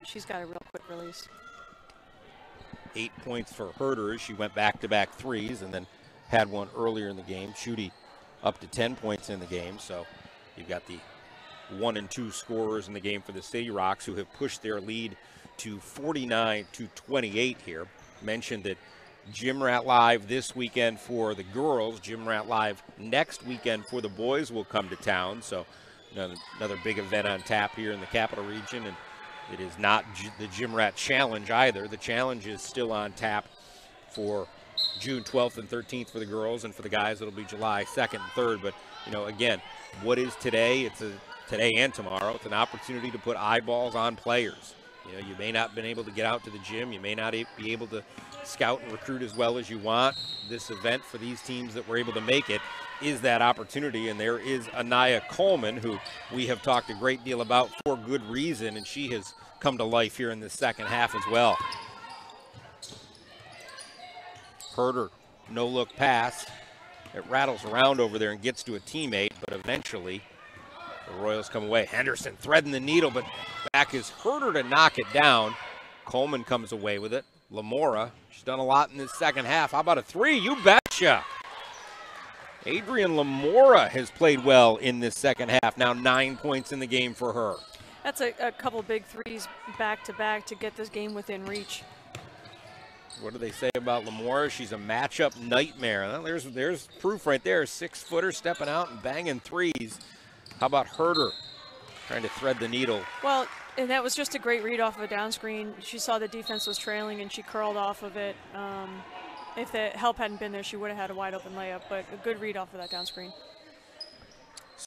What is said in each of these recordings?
she's got a real quick release. 8 points for Huerter. She went back-to-back threes and then had one earlier in the game. Chudy up to 10 points in the game. So you've got the 1 and 2 scorers in the game for the City Rocks, who have pushed their lead to 49-28 here. Mentioned that GymRatLive this weekend for the girls, GymRatLive next weekend for the boys will come to town. So another big event on tap here in the Capital Region. And it is not the GymRat Challenge either. The challenge is still on tap for June 12th and 13th for the girls, and for the guys it'll be July 2nd and 3rd. But, again, what is today? It's today and tomorrow. It's an opportunity to put eyeballs on players. You may not have been able to get out to the gym. You may not be able to scout and recruit as well as you want. This event for these teams that were able to make it is that opportunity, and there is Anaya Coleman, who we have talked a great deal about for good reason, and she has come to life here in the second half as well. Huerter, no-look pass. It rattles around over there and gets to a teammate, but eventually the Royals come away. Henderson threading the needle, but back is Huerter to knock it down. Coleman comes away with it. Lamora, she's done a lot in this second half. How about a three? You betcha. Adrian Lamora has played well in this second half. Now 9 points in the game for her. That's a couple big threes back-to-back to get this game within reach. What do they say about Lamora? She's a matchup nightmare. Well, there's proof right there. 6-footer stepping out and banging threes. How about Huerter trying to thread the needle? Well, and that was just a great read off of a down screen. She saw the defense was trailing, and she curled off of it. If the help hadn't been there, she would have had a wide open layup, but a good read off of that down screen.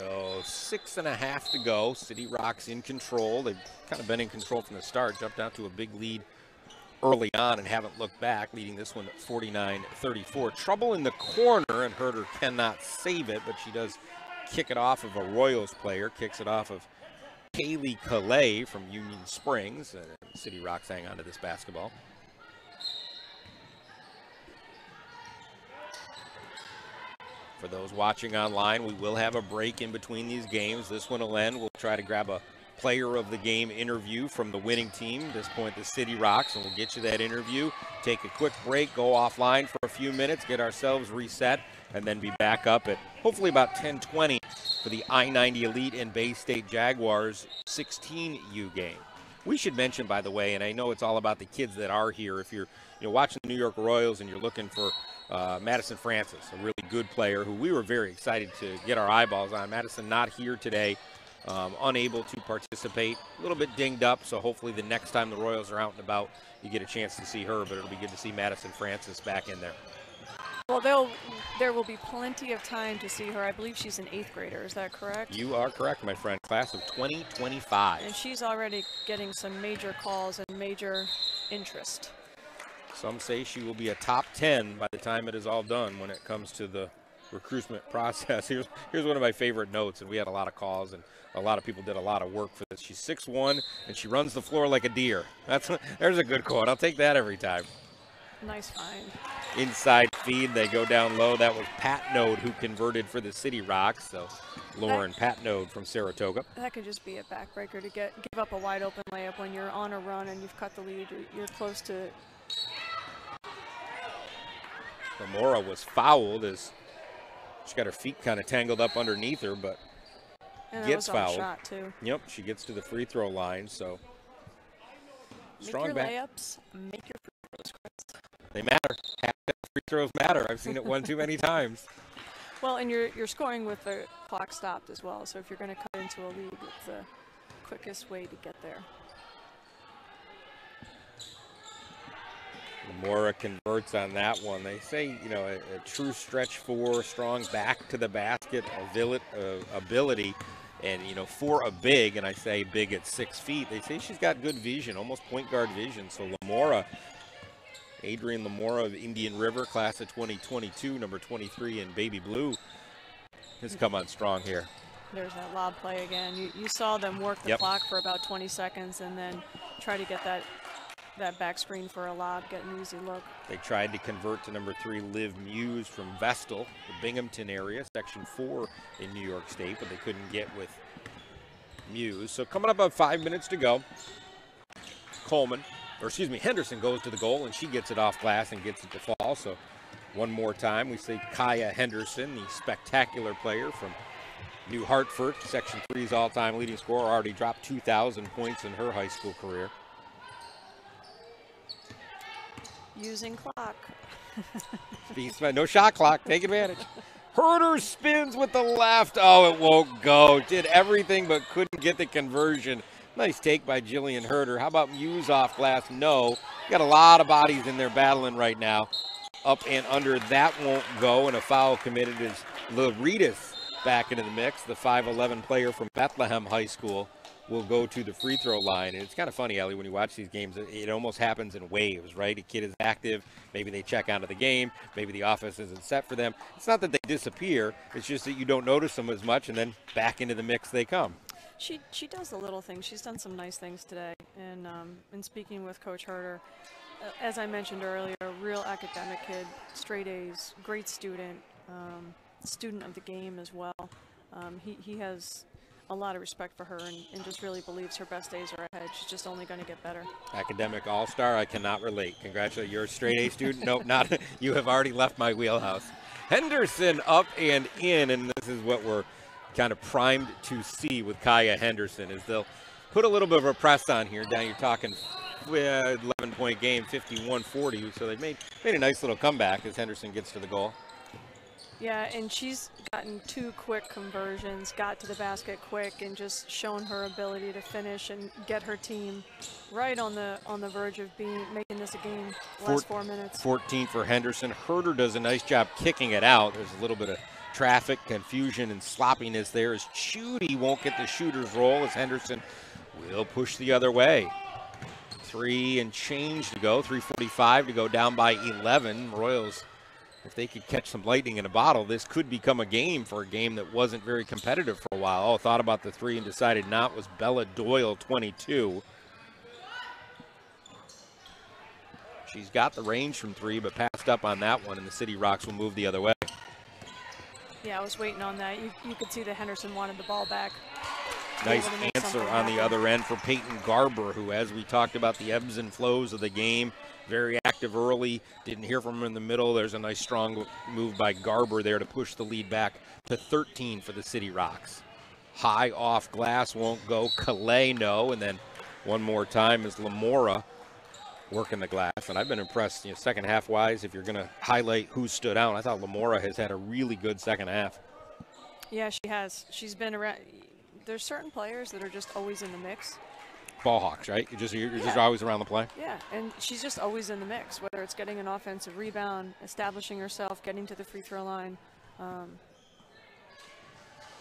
So 6.5 to go. City Rocks in control. They've kind of been in control from the start. Jumped out to a big lead early on and haven't looked back, leading this one at 49-34. Trouble in the corner, and Huerter cannot save it, but she does kick it off of a Royals player. Kicks it off of Kaylee Calais from Union Springs. City Rocks hang on to this basketball. For those watching online, we will have a break in between these games. This one will end. We'll try to grab a player of the game interview from the winning team. At this point, the City Rocks, and we'll get you that interview. Take a quick break, go offline for a few minutes, get ourselves reset, and then be back up at hopefully about 10:20 for the I-90 Elite and Bay State Jaguars 16U game. We should mention, by the way, and I know it's all about the kids that are here. If you're watching the New York Royals and you're looking for Madison Francis, a really good player who we were very excited to get our eyeballs on. Madison not here today, unable to participate, a little bit dinged up, so hopefully the next time the Royals are out and about, you get a chance to see her, but it'll be good to see Madison Francis back in there. Well, there will be plenty of time to see her. I believe she's an 8th grader. Is that correct? You are correct, my friend. Class of 2025. And she's already getting some major calls and major interest. Some say she will be a top 10 by the time it is all done when it comes to the recruitment process. Here's one of my favorite notes, and we had a lot of calls, and a lot of people did a lot of work for this. She's 6'1", and she runs the floor like a deer. There's a good quote. I'll take that every time. Nice find. Inside feed, they go down low. That was Patnode who converted for the City Rocks. So Lauren Patnode from Saratoga. That could just be a backbreaker to give up a wide open layup when you're on a run and you've cut the lead. You're close to. Lamora was fouled as she got her feet kind of tangled up underneath her, but and gets fouled. Shot too. Yep, she gets to the free throw line. So strong back. Layups, make your free throws, Chris. They matter. Free throws matter. I've seen it one too many times. Well, and you're scoring with the clock stopped as well. So if you're going to cut into a lead, it's the quickest way to get there. Lamora converts on that one. They say, a true stretch four, strong back to the basket ability, and for a big, and I say big at 6 feet, they say she's got good vision, almost point guard vision. So Lamora, Adrian Lamora of Indian River, class of 2022, number 23 in baby blue, has come on strong here. There's that lob play again. You saw them work the clock for about 20 seconds and then try to get that back screen for a lob, get an easy look. They tried to convert to number 3, Liv Muse from Vestal, the Binghamton area, section 4 in New York State, but they couldn't get with Muse. So coming up about 5 minutes to go. Henderson goes to the goal, and she gets it off glass and gets it to fall. So one more time, we see Kaya Henderson, the spectacular player from New Hartford, Section 3's all-time leading scorer, already dropped 2,000 points in her high school career. Using clock. No shot clock. Take advantage. Huerter spins with the left. Oh, it won't go. Did everything but couldn't get the conversion. Nice take by Jillian Huerter. How about Muse off glass? No. Got a lot of bodies in there battling right now. Up and under. That won't go. And a foul committed is Louridas back into the mix. The 5'11 player from Bethlehem High School will go to the free throw line. And it's kind of funny, Ellie, when you watch these games, it almost happens in waves, right? A kid is active, maybe they check onto the game, maybe the offense isn't set for them. It's not that they disappear, it's just that you don't notice them as much, and then back into the mix they come. She does the little things. She's done some nice things today. And in speaking with Coach Huerter, as I mentioned earlier, a real academic kid, straight A's, great student, student of the game as well. He has a lot of respect for her and just really believes her best days are ahead. She's just only going to get better. Academic all-star, I cannot relate. Congratulations, you're a straight A student? Nope, not. You have already left my wheelhouse. Henderson up and in, and this is what we're kind of primed to see with Kaya Henderson, is they'll put a little bit of a press on here. Down you're talking 11-point game, 51-40, so they made a nice little comeback as Henderson gets to the goal. Yeah, and she's gotten 2 quick conversions, got to the basket quick, and just shown her ability to finish and get her team right on the verge of making this a game. Last 4 minutes. 14 for Henderson. Huerter does a nice job kicking it out. There's a little bit of traffic, confusion, and sloppiness there as Chudy won't get the shooter's roll as Henderson will push the other way. 3 and change to go, 3:45 to go, down by 11. Royals, if they could catch some lightning in a bottle, this could become a game for a game that wasn't very competitive for a while. Oh, thought about the 3 and decided not. Was Bella Doyle, 22. She's got the range from 3, but passed up on that one, and the City Rocks will move the other way. Yeah, I was waiting on that. You could see that Henderson wanted the ball back. Nice answer on the other end for Payton Garber, who, as we talked about the ebbs and flows of the game, very active early, didn't hear from him in the middle. There's a nice strong move by Garber there to push the lead back to 13 for the City Rocks. High off glass, won't go. Calais, no. And then one more time is Lamora working the glass. And I've been impressed, second half wise, if you're going to highlight who stood out. I thought Lamora has had a really good second half. Yeah, she has. She's been around. There's certain players that are just always in the mix. Ball hawks, right? You're just always around the play. Yeah, and she's just always in the mix, whether it's getting an offensive rebound, establishing herself, getting to the free throw line.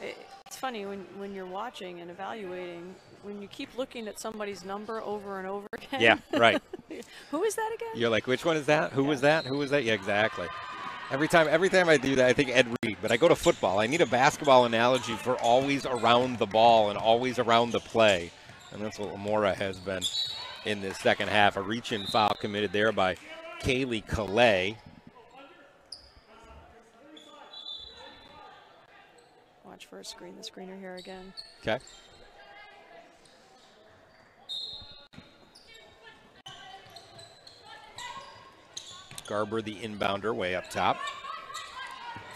It's funny when you're watching and evaluating, when you keep looking at somebody's number over and over again. Yeah, right. Who is that again? You're like, which one is that? Who was that? Who was that? Yeah, exactly. Every time I do that, I think Ed Reed, but I go to football. I need a basketball analogy for always around the ball and always around the play. And that's what Lamora has been in this second half. A reach-in foul committed there by Kaylee Calais. Watch for a screen, the screener here again. Okay. Garber, the inbounder, way up top.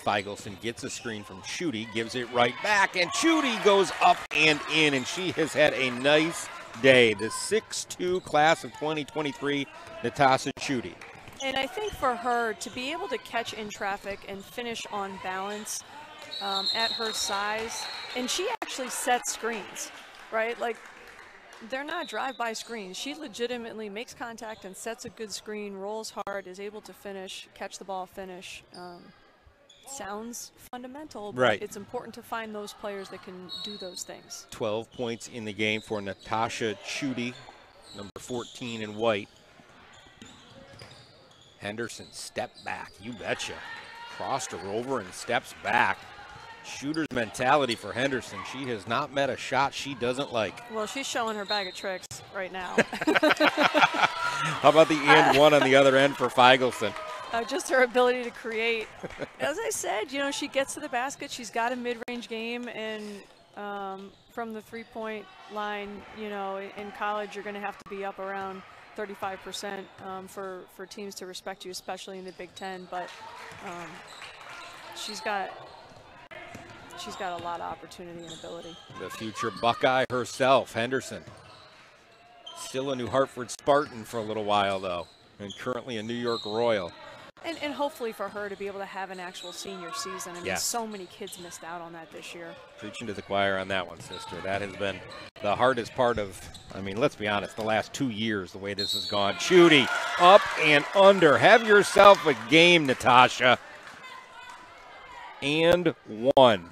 Feigelson gets a screen from Chudy, gives it right back, and Chudy goes up and in, and she has had a nice day. The 6'2 class of 2023, Natasha Chudy. And I think for her to be able to catch in traffic and finish on balance at her size, and she actually sets screens, right? Like, they're not drive-by screens. She legitimately makes contact and sets a good screen, rolls hard, is able to finish, catch the ball, finish. Sounds fundamental, but right. It's important to find those players that can do those things. 12 points in the game for Natasha Chudy, number 14 in white. Henderson step back, you betcha. Crossed her over and steps back. Shooter's mentality for Henderson. She has not met a shot she doesn't like. Well, she's showing her bag of tricks right now. How about the and one on the other end for Feigelson? Just her ability to create. As I said, she gets to the basket. She's got a mid-range game, and from the three-point line. You know, in college, you're going to have to be up around 35% for teams to respect you, especially in the Big Ten. But she's got a lot of opportunity and ability. The future Buckeye herself, Henderson. Still a New Hartford Spartan for a little while, though, and currently a New York Royal. And hopefully for her to be able to have an actual senior season. I mean, yes. So many kids missed out on that this year. Preaching to the choir on that one, sister. That has been the hardest part of, I mean, let's be honest, the last 2 years, the way this has gone. Chudy, up and under. Have yourself a game, Natasha. And one.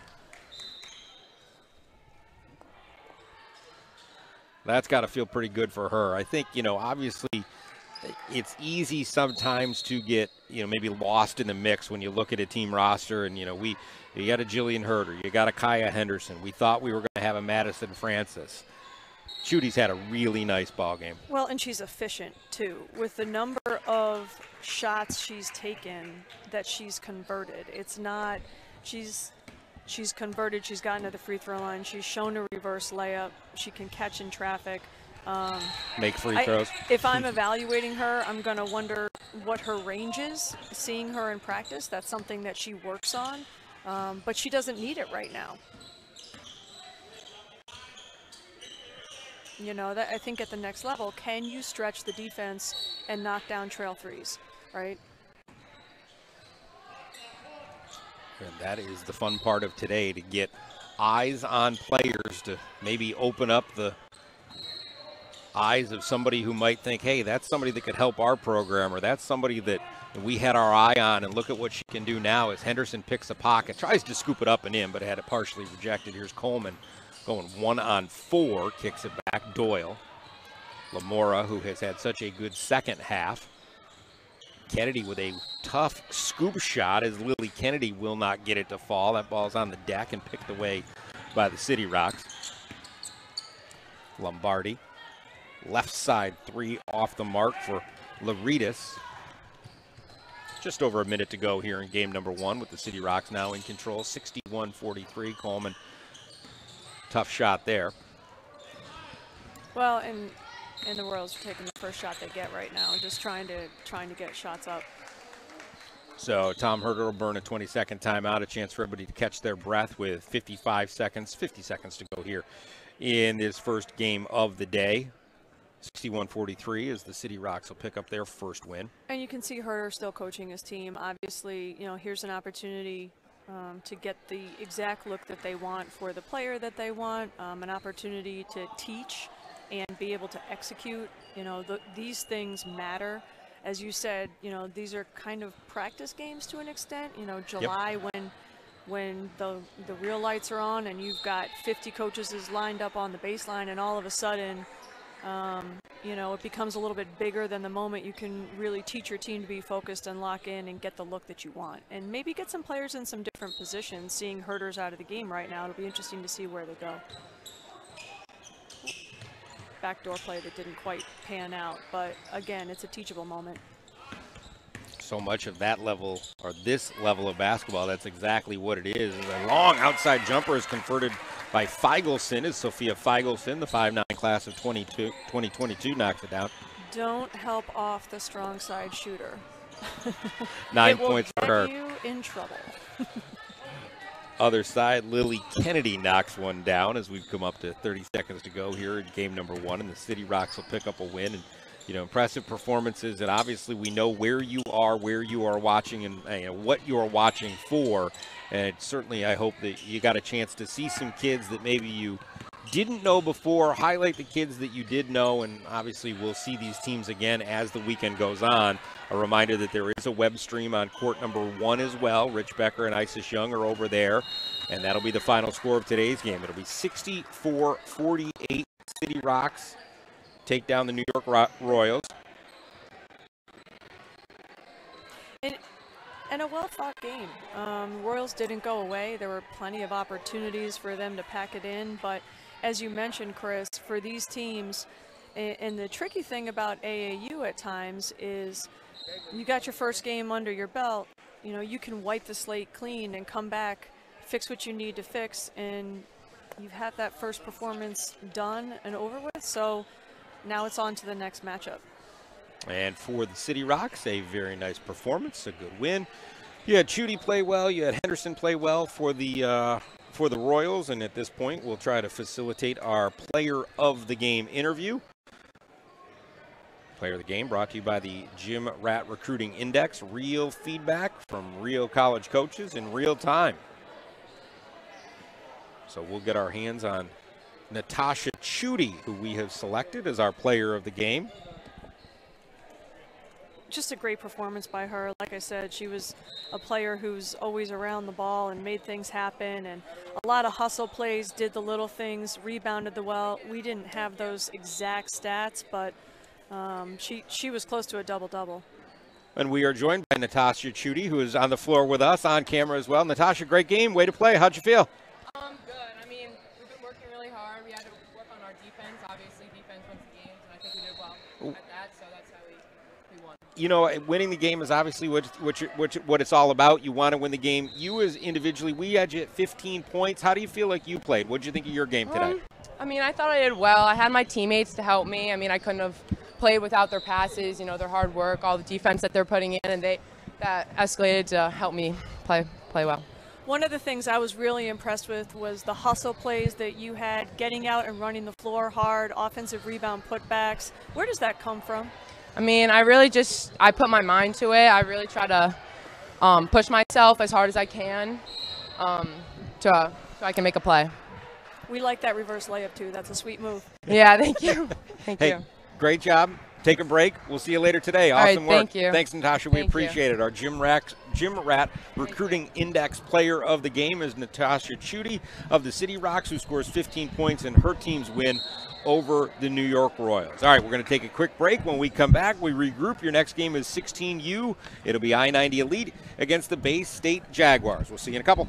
That's got to feel pretty good for her. I think, you know, obviously it's easy sometimes to get, you know, maybe lost in the mix when you look at a team roster and, you know, you got a Jillian Huerter, you got a Kaya Henderson. We thought we were going to have a Madison Francis. Chudy's had a really nice ball game. Well, and she's efficient, too. With the number of shots she's taken that she's converted, it's not, she's converted, she's gotten to the free throw line, she's shown a reverse layup, she can catch in traffic. Make free throws. If I'm evaluating her, I'm going to wonder what her range is. Seeing her in practice, that's something that she works on, but she doesn't need it right now. You know, I think at the next level, can you stretch the defense and knock down trail threes, right? And that is the fun part of today, to get eyes on players, to maybe open up the eyes of somebody who might think, hey, that's somebody that could help our program, or that's somebody that we had our eye on, and look at what she can do now as Henderson picks a pocket, tries to scoop it up and in, but had it partially rejected. Here's Coleman going 1-on-4, kicks it back. Doyle. Lamora, who has had such a good second half. Kennedy with a tough scoop shot, as Lily Kennedy will not get it to fall. That ball's on the deck and picked away by the City Rocks. Lombardi. Left side three off the mark for Louridas. Just over a minute to go here in game number one, with the City Rocks now in control. 61-43. Coleman, tough shot there. Well, and the Royals are taking the first shot they get right now, just trying to get shots up. So Tom Huerter will burn a 20-second timeout, a chance for everybody to catch their breath with 50 seconds to go here in this first game of the day. 61-43 as the City Rocks will pick up their first win. And you can see Huerter still coaching his team. Obviously, you know, here's an opportunity to get the exact look that they want for the player that they want, an opportunity to teach and be able to execute. You know, these things matter. As you said, you know, these are kind of practice games to an extent. You know, July, yep, when the real lights are on and you've got 50 coaches lined up on the baseline, and all of a sudden, you know, it becomes a little bit bigger than the moment you can really teach your team to be focused and lock in and get the look that you want. And maybe get some players in some different positions. Seeing Huerter's out of the game right now, it'll be interesting to see where they go. Backdoor play that didn't quite pan out, but again, it's a teachable moment. So much of that level, or this level of basketball, that's exactly what it is. A long outside jumper is converted by Feigelson, as Sofia Feigelson, the 5'9" class of 2022, knocks it down. Don't help off the strong side shooter. 9 points for her. It will get you in trouble. Other side, Lily Kennedy knocks one down as we've come up to 30 seconds to go here in game number one, and the City Rocks will pick up a win. And, you know, impressive performances, and obviously we know where you are watching, and you know, what you are watching for. And certainly I hope that you got a chance to see some kids that maybe you didn't know before, highlight the kids that you did know, and obviously we'll see these teams again as the weekend goes on. A reminder that there is a web stream on court number one as well. Rich Becker and Isis Young are over there, and that'll be the final score of today's game. It'll be 64-48. City Rocks take down the New York Royals. And a well-fought game. Royals didn't go away. There were plenty of opportunities for them to pack it in, but as you mentioned, Chris, for these teams, and the tricky thing about AAU at times is you got your first game under your belt, you know, you can wipe the slate clean and come back, fix what you need to fix, and you've had that first performance done and over with, so now it's on to the next matchup. And for the City Rocks, a very nice performance, a good win. You had Chudy play well, you had Henderson play well for the Royals, and at this point we'll try to facilitate our player of the game interview. Player of the game brought to you by the GymRat Recruiting Index. Real feedback from real college coaches in real time. So we'll get our hands on Natasha Chudy, who we have selected as our player of the game. Just a great performance by her. Like I said, she was a player who's always around the ball and made things happen, and a lot of hustle plays, did the little things, rebounded the well. We didn't have those exact stats, but she was close to a double-double. And we are joined by Natasha Chudy, who is on the floor with us, on camera as well. Natasha, great game. Way to play. How'd you feel? Good. I mean, we've been working really hard. We had to work on our defense. Obviously, defense wins the games, and I think we did well at that, so that's how we won. You know, winning the game is obviously what it's all about. You want to win the game. You as individually, we had you at 15 points. How do you feel like you played? What did you think of your game today? I mean, I thought I did well. I had my teammates to help me. I mean, I couldn't have played without their passes, you know, their hard work, all the defense that they're putting in, and that escalated to help me play well. One of the things I was really impressed with was the hustle plays that you had, getting out and running the floor hard, offensive rebound putbacks. Where does that come from? I mean, I put my mind to it. I really try to push myself as hard as I can so I can make a play. We like that reverse layup too. That's a sweet move. Yeah, thank you. Thank you. Great job. Take a break. We'll see you later today. Awesome work. Thank you. Thanks, Natasha. We appreciate it. Our GymRat Recruiting Index player of the game is Natasha Chudy of the City Rocks, who scores 15 points in her team's win over the New York Royals. All right, we're going to take a quick break. When we come back, we regroup. Your next game is 16U. It'll be I-90 Elite against the Bay State Jaguars. We'll see you in a couple.